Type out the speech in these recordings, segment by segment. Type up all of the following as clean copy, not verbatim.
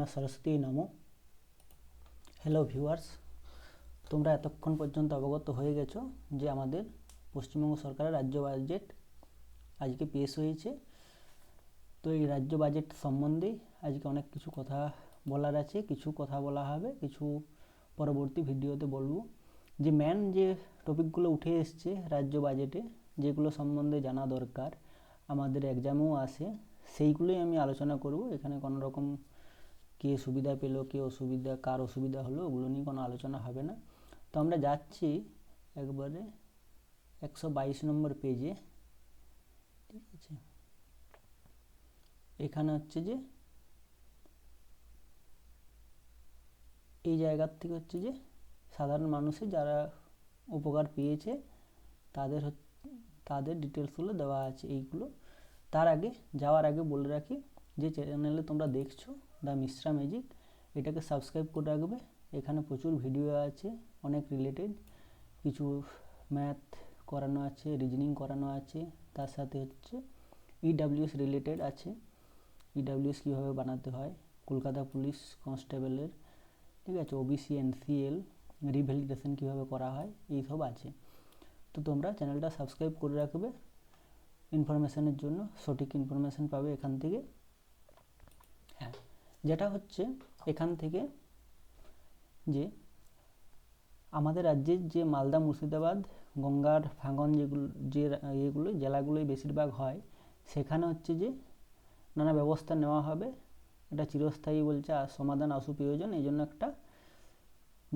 নমঃ সরস্বতী নমঃ। Hello viewers, তোমরা এতক্ষণ পর্যন্ত অবগত হয়ে গেছো যে আমাদের পশ্চিমবঙ্গ সরকারের রাজ্য বাজেট আজকে পেশ হয়েছে। তো এই রাজ্য বাজেট সম্বন্ধে আজকে অনেক কিছু কথা বলার আছে, কিছু কথা বলা হবে, কিছু পরবর্তী ভিডিওতে বলবো। যে যে টপিকগুলো উঠে এসছে রাজ্য বাজেটে, যেগুলো সম্বন্ধে জানা দরকার, আমাদের এক্সামেও আসে, সেইগুলোই আমি আলোচনা করব। এখানে কোনো রকম কে সুবিধা পেলো, কে অসুবিধা, কার অসুবিধা হলো, ওগুলো নিয়ে কোনো আলোচনা হবে না। তো আমরা যাচ্ছি একবারে 122 নম্বর পেজে। ঠিক আছে, এখানে হচ্ছে যে এই জায়গার থেকে হচ্ছে যে সাধারণ মানুষের যারা উপকার পেয়েছে তাদের তাদের ডিটেলসগুলো দেওয়া আছে এইগুলো। তার আগে যাওয়ার আগে বলে রাখি যে চ্যানেলে তোমরা দেখছো দ্য মিশ্রা ম্যাজিক, এটাকে সাবস্ক্রাইব করে রাখবে। এখানে প্রচুর ভিডিও আছে, অনেক রিলেটেড, কিছু ম্যাথ করানো আছে, রিজনিং করানো আছে, তার সাথে হচ্ছে ইডাব্লিউএস রিলেটেড আছে, ইডাব্লিউএস কীভাবে বানাতে হয়, কলকাতা পুলিশ কনস্টেবলের, ঠিক আছে, ওবিসি এনসিএল রিভ্যালিডেশন কীভাবে করা হয়, এইসব আছে। তো তোমরা চ্যানেলটা সাবস্ক্রাইব করে রাখবে ইনফরমেশানের জন্য, সঠিক ইনফরমেশান পাবে এখান থেকে। হ্যাঁ, যেটা হচ্ছে এখান থেকে যে আমাদের রাজ্যের যে মালদা, মুর্শিদাবাদ, গঙ্গার ভাঙন যেগুলো এগুলো জেলাগুলোই বেশিরভাগ হয়, সেখানে হচ্ছে যে নানা ব্যবস্থা নেওয়া হবে। এটা চিরস্থায়ী বলছে, সমাধান আশু প্রয়োজন, এই জন্য একটা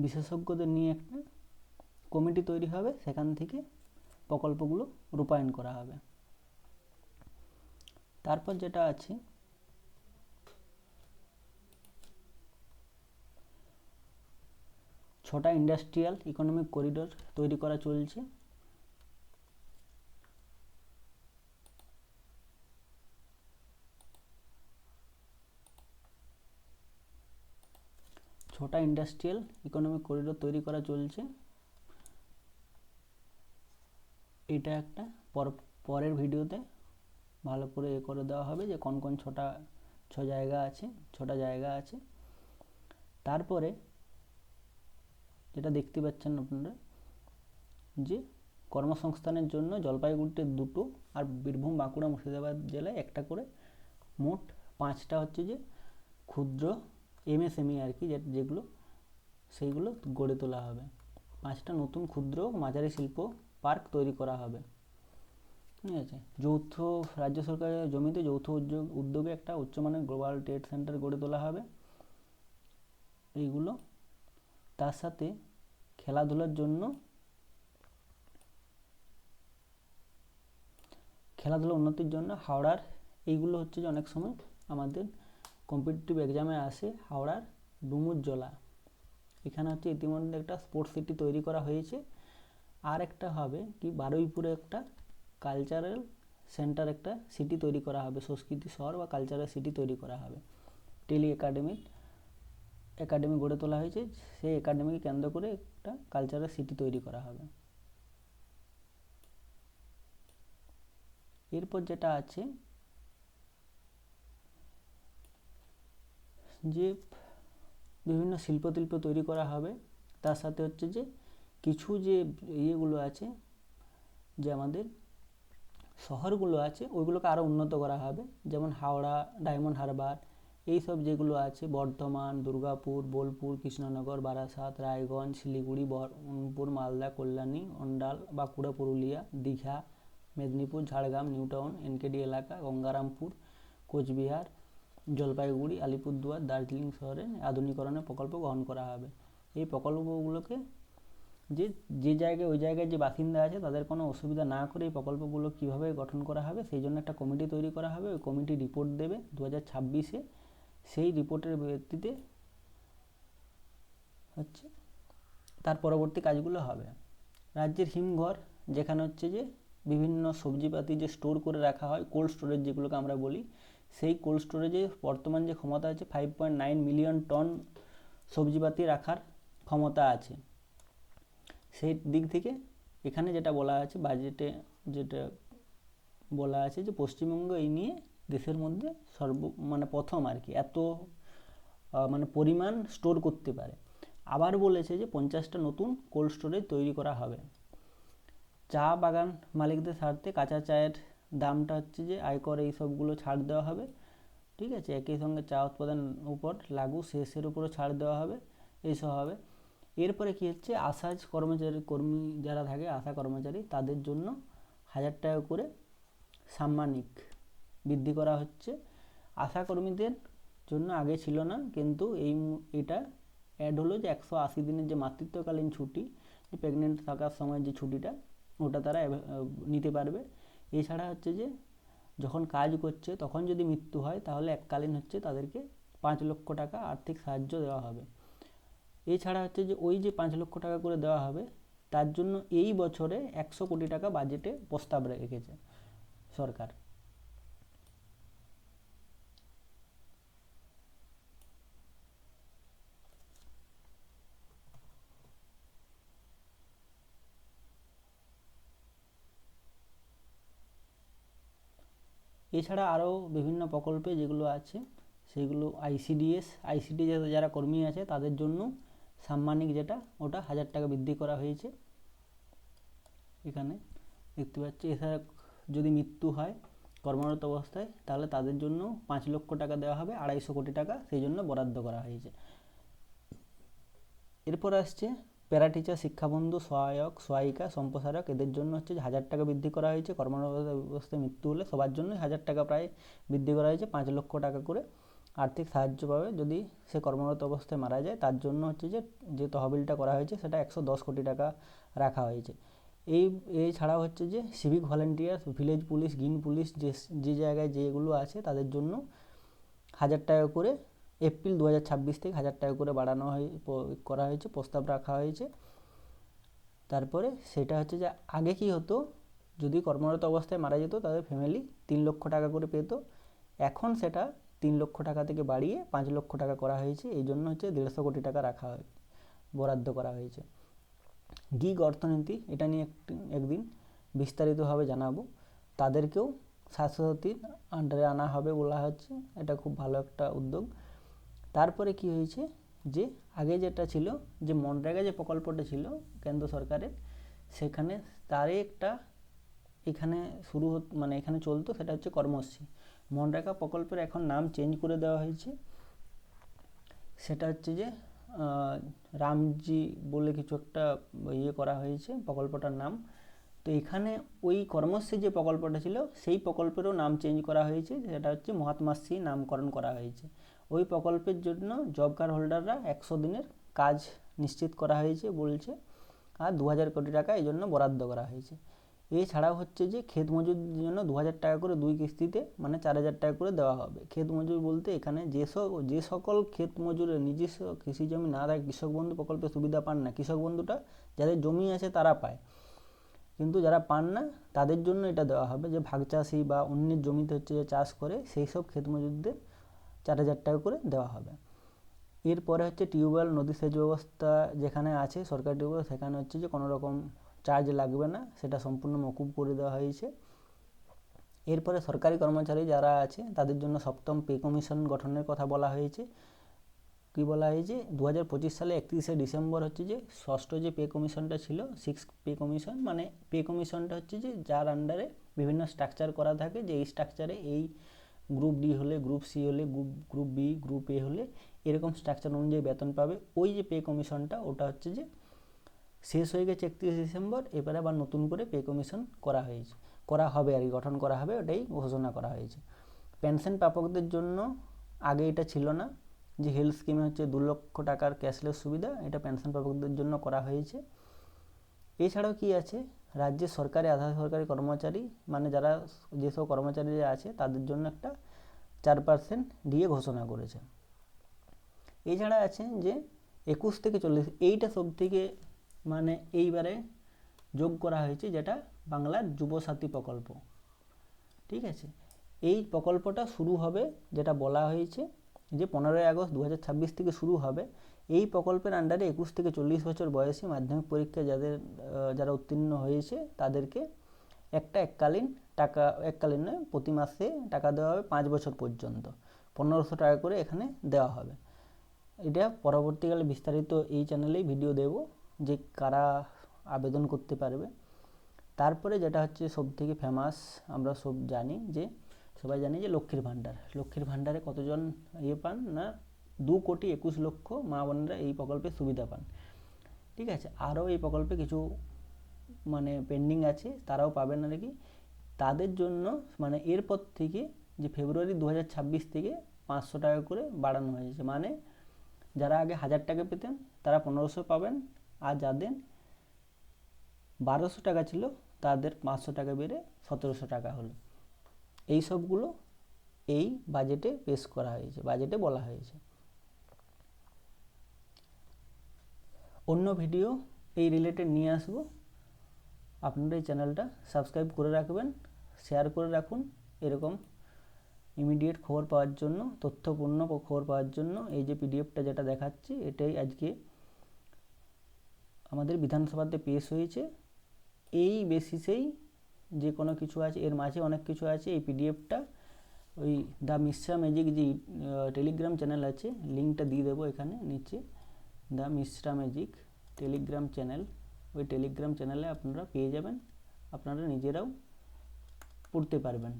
বিশেষজ্ঞদের নিয়ে একটা কমিটি তৈরি হবে, সেখান থেকে প্রকল্পগুলো রূপায়ণ করা হবে। তারপর যেটা আছে, ছটা ইন্ডাস্ট্রিয়াল ইকোনমিক করিডোর তৈরি করা চলছে। ছটা ইন্ডাস্ট্রিয়াল ইকোনমিক করিডোর তৈরি করা চলছে। এটা একটা পরের ভিডিওতে ভালো করে করে দেওয়া হবে যে কোন কোন ছটা জায়গা আছে। তারপরে যেটা দেখতে পাচ্ছেন আপনারা, যে কর্মসংস্থানের জন্য জলপাইগুড়িতে 2টো আর বীরভূম, বাঁকুড়া, মুর্শিদাবাদ জেলায় একটা করে, মোট 5টা হচ্ছে যে ক্ষুদ্র এমএসএমই আর কি, যেগুলো সেইগুলো গড়ে তোলা হবে। 5টা নতুন ক্ষুদ্র মাঝারি শিল্প পার্ক তৈরি করা হবে। ঠিক আছে, রাজ্য সরকারের জমিতে যৌথ উদ্যোগে একটা উচ্চমানের গ্লোবাল ট্রেড সেন্টার গড়ে তোলা হবে এইগুলো। তার সাথে খেলাধুলার উন্নতির জন্য হাওড়ার, এইগুলো হচ্ছে যে অনেক সময় আমাদের কম্পিটিটিভ এক্সামে আসে, হাওড়ার ডুমুরজলা, এখানে হচ্ছে ইতিমধ্যে একটা স্পোর্টস সিটি তৈরি করা হয়েছে। আর একটা হবে কি, বারুইপুরে একটা কালচারাল সেন্টার, একটা সিটি তৈরি করা হবে, সংস্কৃতি শহর বা কালচারাল সিটি তৈরি করা হবে। টেলি একাডেমি গড়ে তোলা হয়েছে, সেই একাডেমিকে কেন্দ্র করে একটা কালচারাল সিটি তৈরি করা হবে। এরপর যেটা আছে যে বিভিন্ন শিল্প তৈরি করা হবে। তার সাথে হচ্ছে যে কিছু যে ইয়েগুলো আছে, যে আমাদের শহরগুলো আছে, ওইগুলোকে আরও উন্নত করা হবে। যেমন হাওড়া, ডায়মন্ড হারবার, এইসব যেগুলো আছে, বর্ধমান, দুর্গাপুর, বোলপুর, কৃষ্ণনগর, বারাসাত, রায়গঞ্জ, শিলিগুড়ি, বহরমপুর, মালদা, কল্যাণী, অন্ডাল, বাঁকুড়া, পুরুলিয়া, দীঘা, মেদিনীপুর, ঝাড়গ্রাম, নিউটাউন, এনকেডি এলাকা, গঙ্গারামপুর, কোচবিহার, জলপাইগুড়ি, আলিপুরদুয়ার, দার্জিলিং শহরে আধুনিকরণের প্রকল্প গ্রহণ করা হবে। এই প্রকল্পগুলোকে যে জায়গায়, ওই জায়গায় যে বাসিন্দা আছে তাদের কোনো অসুবিধা না করে এই প্রকল্পগুলো কীভাবে গঠন করা হবে, সেই জন্য একটা কমিটি তৈরি করা হবে। ওই কমিটি রিপোর্ট দেবে 2026-এ। সেই রিপোর্টের ভিত্তিতে হচ্ছে তার পরবর্তী কাজগুলো হবে। রাজ্যের হিমঘর, যেখানে হচ্ছে যে বিভিন্ন সবজিপাতি যে স্টোর করে রাখা হয়, কোল্ড স্টোরেজ যেগুলোকে আমরা বলি, সেই কোল্ড স্টোরেজে বর্তমান যে ক্ষমতা আছে 5.9 মিলিয়ন টন সবজিপাতি রাখার ক্ষমতা আছে। সেই দিক থেকে এখানে যেটা বলা আছে বাজেটে, যেটা বলা আছে যে পশ্চিমবঙ্গ এই নিয়ে দেশের মধ্যে প্রথম আর কি, এত মানে পরিমাণ স্টোর করতে পারে। আবার বলেছে যে 50টা নতুন কোল্ড স্টোরেজ তৈরি করা হবে। চা বাগান মালিকদের স্বার্থে কাঁচা চায়ের দামটা হচ্ছে যে আয়কর এই সবগুলো ছাড় দেওয়া হবে। ঠিক আছে, একই সঙ্গে চা উৎপাদন উপর লাগু শেষের উপরও ছাড় দেওয়া হবে, এইসব হবে। এরপরে কি হচ্ছে, আশা কর্মী যারা থাকে, আশা কর্মচারী, তাদের জন্য 1000 টাকা করে সাম্মানিক বৃদ্ধি করা হচ্ছে। আশা কর্মীদের জন্য আগে ছিল না, কিন্তু এটা অ্যাড হলো যে 180 দিনের যে মাতৃত্বকালীন ছুটি, প্রেগনেন্ট থাকার সময় যে ছুটিটা, ওটা তারা নিতে পারবে। এছাড়া হচ্ছে যে যখন কাজ করছে তখন যদি মৃত্যু হয় তাহলে এককালীন হচ্ছে তাদেরকে 5 লক্ষ টাকা আর্থিক সাহায্য দেওয়া হবে। এছাড়া হচ্ছে যে ওই যে 5 লক্ষ টাকা করে দেওয়া হবে, তার জন্য এই বছরে 100 কোটি টাকা বাজেটে প্রস্তাব রেখেছে সরকার। এছাড়া আরও বিভিন্ন প্রকল্পে যেগুলো আছে সেগুলো আইসিডিএস যারা কর্মী আছে তাদের জন্য সাম্মানিক যেটা, ওটা 1000 টাকা বৃদ্ধি করা হয়েছে। এখানে দেখতে পাচ্ছি। এছাড়া যদি মৃত্যু হয় কর্মরত অবস্থায় তাহলে তাদের জন্য 5 লক্ষ টাকা দেওয়া হবে, 250 কোটি টাকা সেই জন্য বরাদ্দ করা হয়েছে। এরপর আসছে প্যারা টিচার, শিক্ষাবন্ধু, সহায়ক, সহায়িকা, সম্প্রসারক, এদের জন্য হচ্ছে 1000 টাকা বৃদ্ধি করা হয়েছে। কর্মরত অবস্থায় মৃত্যু হলে সবার জন্য 1000 টাকা প্রায় বৃদ্ধি করা হয়েছে। 5 লক্ষ টাকা করে আর্থিক সাহায্য পাবে যদি সে কর্মরত অবস্থায় মারা যায়। তার জন্য হচ্ছে যে তহবিলটা করা হয়েছে সেটা 110 কোটি টাকা রাখা হয়েছে। এছাড়াও হচ্ছে যে civic volunteer, village police, green police, যে জায়গায় যেগুলো আছে তাদের জন্য 1000 টাকা করে এপ্রিল 2026 থেকে 1000 টাকা করে বাড়ানো করা হয়েছে, প্রস্তাব রাখা হয়েছে। তারপরে সেটা হচ্ছে যে আগে কি হতো, যদি কর্মরত অবস্থায় মারা যেত তাদের ফ্যামিলি 3 লক্ষ টাকা করে পেত। এখন সেটা 3 লক্ষ টাকা থেকে বাড়িয়ে 5 লক্ষ টাকা করা হয়েছে। এই জন্য হচ্ছে 150 কোটি টাকা রাখা হয়, বরাদ্দ করা হয়েছে। গিগ অর্থনীতি, এটা নিয়ে একদিন বিস্তারিতভাবে জানাবো। তাদেরকেও স্বাস্থ্যসাথীর আন্ডারে আনা হবে বলা হচ্ছে, এটা খুব ভালো একটা উদ্যোগ। তারপরে কি হয়েছে, যে আগে যেটা ছিল যে মনরেগা যে প্রকল্পটা ছিল কেন্দ্র সরকারের, সেখানে তারই একটা এখানে মানে এখানে চলতো, সেটা হচ্ছে কর্মশ্রী। মনরেগা প্রকল্পের এখন নাম চেঞ্জ করে দেওয়া হয়েছে, সেটা হচ্ছে যে রামজি বলে কিছু একটা করা হয়েছে প্রকল্পটার নাম। তো এখানে ওই কর্মশ্রী যে প্রকল্পটা ছিল সেই প্রকল্পেরও নাম চেঞ্জ করা হয়েছে, সেটা হচ্ছে মহাত্মাশ্রী নামকরণ করা হয়েছে। ওই প্রকল্পের জন্য জব কার্ড হোল্ডাররা 100 দিনের কাজ নিশ্চিত করা হয়েছে বলছে, আর 2000 কোটি টাকা এই জন্য বরাদ্দ করা হয়েছে। এছাড়াও হচ্ছে যে ক্ষেত মজুরির জন্য 2000 টাকা করে 2 কিস্তিতে মানে 4000 টাকা করে দেওয়া হবে। ক্ষেত মজুর বলতে এখানে যে সকল ক্ষেত মজুরের নিজস্ব কৃষি জমি না থাকে, কৃষক বন্ধু প্রকল্পের সুবিধা পান না। কৃষক বন্ধুটা যাদের জমি আছে তারা পায়, কিন্তু যারা পান না তাদের জন্য এটা দেওয়া হবে, যে ভাগ চাষি বা অন্যের জমিতে হচ্ছে যে চাষ করে সেই সব ক্ষেত মজুরদের 4000 টাকা করে দেওয়া হবে। এরপরে হচ্ছে টিউবওয়েল, নদী সেচ ব্যবস্থা যেখানে আছে সরকারি টিউবওয়েল, সেখানে হচ্ছে যে কোনো রকম চার্জ লাগবে না, সেটা সম্পূর্ণ মকুব করে দেওয়া হয়েছে। এরপরে সরকারি কর্মচারী যারা আছে তাদের জন্য 7ম পে কমিশন গঠনের কথা বলা হয়েছে। কি বলা হয়েছে, 2025 সালে 31শে ডিসেম্বর হচ্ছে যে ষষ্ঠ যে পে কমিশনটা ছিল, 6 পে কমিশন, মানে পে কমিশনটা হচ্ছে যে যার আন্ডারে বিভিন্ন স্ট্রাকচার করা থাকে, যে এই স্ট্রাকচারে এই গ্রুপ ডি হলে, গ্রুপ সি হলে, গ্রুপ বি, গ্রুপ এ হলে এরকম স্ট্রাকচার অনুযায়ী বেতন পাবে। ওই যে পে কমিশনটা ওটা হচ্ছে যে শেষ হয়ে গেছে 31 ডিসেম্বর, এবারে আবার নতুন করে পে কমিশন করা হবে আর কি, গঠন করা হবে, ওটাই ঘোষণা করা হয়েছে। পেনশন প্রাপকদের জন্য আগে এটা ছিল না, যে হেলথ স্কিমে হচ্ছে 2 লক্ষ টাকার ক্যাশলেস সুবিধা, এটা পেনশন প্রাপকদের জন্য করা হয়েছে। এছাড়াও কি আছে, রাজ্যের সরকারি আধা সরকারি কর্মচারী মানে যারা যেসব কর্মচারী আছে তাদের জন্য একটা 4% দিয়ে ঘোষণা করেছে। এছাড়া আছে যে 21 থেকে 40, এইটা সব থেকে মানে এইবারে যোগ করা হয়েছে, যেটা বাংলার যুবসাথী প্রকল্প। ঠিক আছে, এই প্রকল্পটা শুরু হবে, যেটা বলা হয়েছে যে 15ই আগস্ট 2026 থেকে শুরু হবে। এই প্রকল্পের আন্ডারে 21 থেকে 40 বছর বয়সী মাধ্যমিক পরীক্ষায় যারা উত্তীর্ণ হয়েছে তাদেরকে এককালীন নয়, প্রতি মাসে টাকা দেওয়া হবে 5 বছর পর্যন্ত, 1500 টাকা করে এখানে দেওয়া হবে। এটা পরবর্তীকালে বিস্তারিত এই চ্যানেলেই ভিডিও দেব যে কারা আবেদন করতে পারবে। তারপরে যেটা হচ্ছে সবথেকে ফেমাস, আমরা সবাই জানি যে লক্ষ্মীর ভাণ্ডারে কতজন পান না 2,21,00,000 মা বোনেরা এই প্রকল্পের সুবিধা পান। ঠিক আছে, আরও এই প্রকল্পে কিছু মানে পেন্ডিং আছে, তারাও পাবেন আর কি। তাদের জন্য মানে এরপর থেকে যে ফেব্রুয়ারি 2026 থেকে 500 টাকা করে বাড়ানো হয়েছে। মানে যারা আগে 1000 টাকা পেতেন তারা 1500 পাবেন, আর যাদের 1200 টাকা ছিল তাদের 500 টাকা বেড়ে 1700 টাকা হলো। এই সবগুলো এই বাজেটে পেশ করা হয়েছে, বাজেটে বলা হয়েছে। অন্য ভিডিও এই রিলেটেড নিয়ে আসবো। আপনারা এই চ্যানেলটা সাবস্ক্রাইব করে রাখবেন, শেয়ার করে রাখুন। এরকম ইমিডিয়েট খবর পাওয়ার জন্য, তথ্যপূর্ণ খবর পাওয়ার জন্য এই যে পিডিএফটা যেটা দেখাচ্ছি এটাই আজকে আমাদের বিধানসভাতে পেশ হয়েছে। এই বেসিসেই যে কোনো কিছু আছে, এর মাঝে অনেক কিছু আছে। এই পিডিএফটা ওই দ্য মিশ্রা ম্যাজিক যে টেলিগ্রাম চ্যানেল আছে, লিঙ্কটা দিয়ে দেবো এখানে নিচে, the Mishra magic Telegram channel, ওই টেলিগ্রাম চ্যানেলে আপনারা পেয়ে যাবেন, আপনারা নিজেরাও পড়তে পারবেন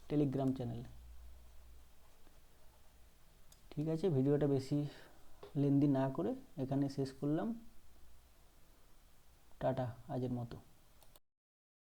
টেলিগ্রাম চ্যানেলে। ঠিক আছে, ভিডিওটা বেশি লেন্দি না করে এখানে শেষ করলাম। টাটা আজের মতো।